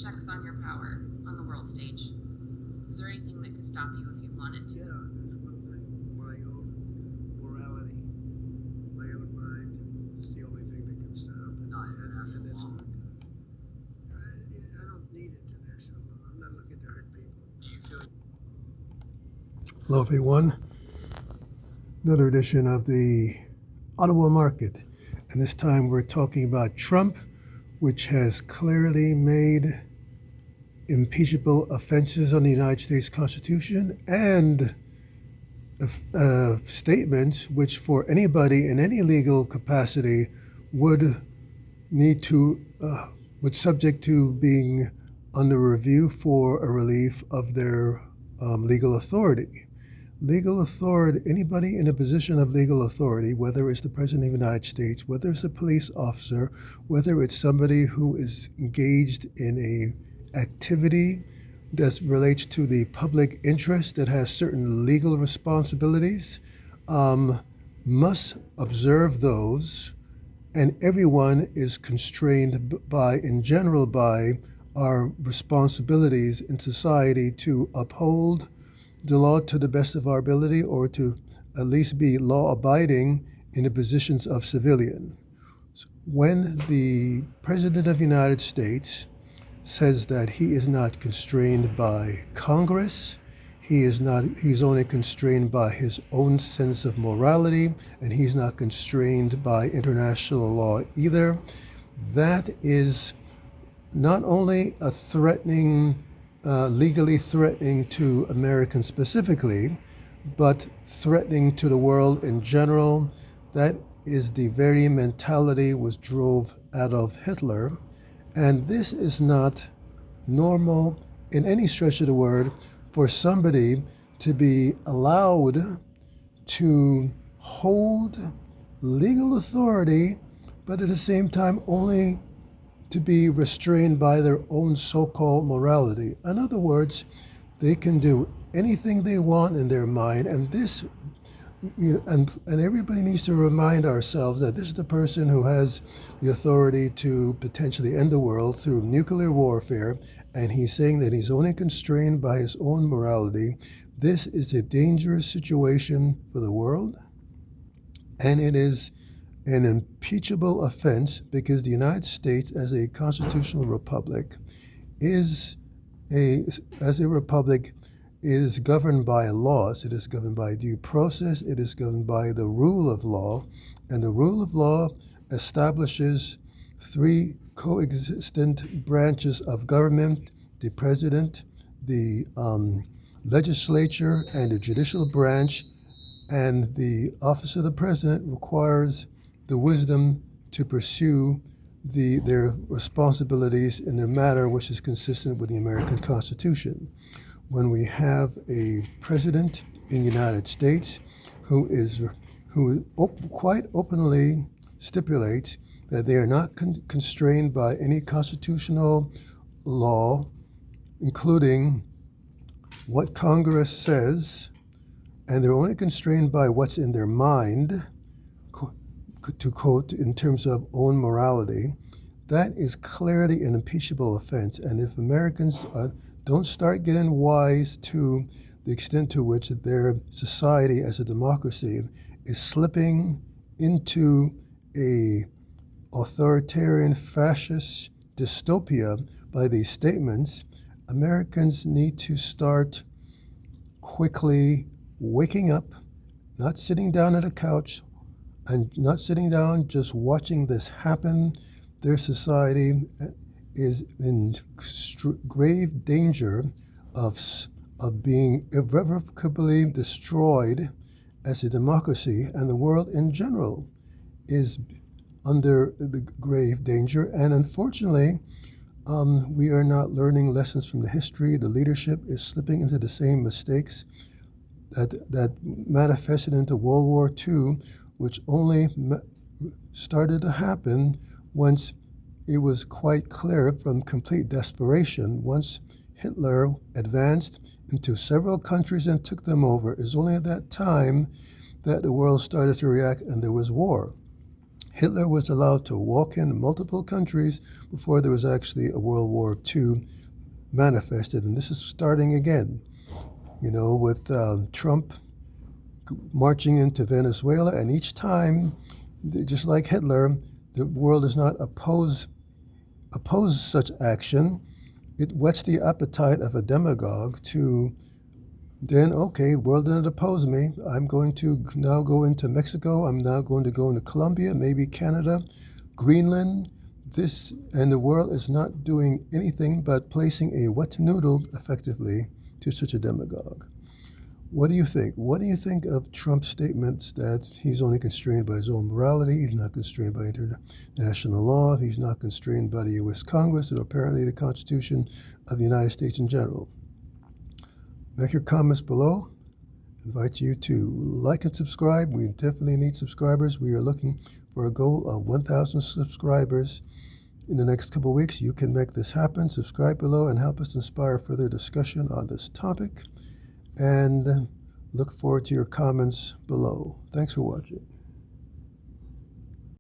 checks on your power on the world stage? Is there anything that could stop you if you wanted to? Yeah, there's one thing. My own morality, my own mind. It's the only thing that can stop it. Not international And that's law. not good. I don't need international law. I'm not looking to hurt people. Do you feel Hello, everyone. Another edition of the Ottawa Market. And this time we're talking about Trump, which has clearly made impeachable offenses on the United States Constitution and statements which for anybody in any legal capacity would need to, would subject to being under review for a relief of their legal authority. Legal authority, anybody in a position of legal authority, whether it's the President of the United States, whether it's a police officer, whether it's somebody who is engaged in a activity that relates to the public interest that has certain legal responsibilities, must observe those, and everyone is constrained by, in general, by our responsibilities in society to uphold the law to the best of our ability, or to at least be law-abiding in the positions of civilian. When the President of the United States says that he is not constrained by Congress, he's only constrained by his own sense of morality, and he's not constrained by international law either, that is not only a legally threatening to Americans specifically, but threatening to the world in general. That is the very mentality which drove Adolf Hitler. And this is not normal in any stretch of the word for somebody to be allowed to hold legal authority, but at the same time only to be restrained by their own so-called morality. In other words, they can do anything they want in their mind, and this, and everybody needs to remind ourselves that this is the person who has the authority to potentially end the world through nuclear warfare, and he's saying that he's only constrained by his own morality. This is a dangerous situation for the world, and it is an impeachable offense because the United States, as a constitutional republic, is governed by laws. It is governed by due process. It is governed by the rule of law, and the rule of law establishes three coexistent branches of government: the president, the legislature, and the judicial branch. And the office of the president requires the wisdom to pursue their responsibilities in a manner which is consistent with the American Constitution. When we have a president in the United States who quite openly stipulates that they are not constrained by any constitutional law, including what Congress says, and they're only constrained by what's in their mind, to quote in terms of own morality, that is clearly an impeachable offense. And if Americans don't start getting wise to the extent to which their society as a democracy is slipping into a authoritarian fascist dystopia by these statements, Americans need to start quickly waking up, not sitting down at a couch, and not sitting down just watching this happen. Their society is in grave danger of being irrevocably destroyed as a democracy, and the world in general is under the grave danger. And unfortunately, we are not learning lessons from the history. The leadership is slipping into the same mistakes that manifested into World War II, which only started to happen once it was quite clear from complete desperation. Once Hitler advanced into several countries and took them over, it was only at that time that the world started to react and there was war. Hitler was allowed to walk in multiple countries before there was actually a World War II manifested. And this is starting again, with Trump marching into Venezuela. And each time, just like Hitler, the world does not oppose such action. It whets the appetite of a demagogue to then, okay, world didn't oppose me. I'm going to now go into Mexico. I'm now going to go into Colombia, maybe Canada, Greenland. And the world is not doing anything but placing a wet noodle effectively to such a demagogue. What do you think? What do you think of Trump's statements that he's only constrained by his own morality, he's not constrained by international law, he's not constrained by the U.S. Congress, and apparently the Constitution of the United States in general? Make your comments below. I invite you to like and subscribe. We definitely need subscribers. We are looking for a goal of 1,000 subscribers in the next couple of weeks. You can make this happen. Subscribe below and help us inspire further discussion on this topic. And look forward to your comments below. Thanks for watching.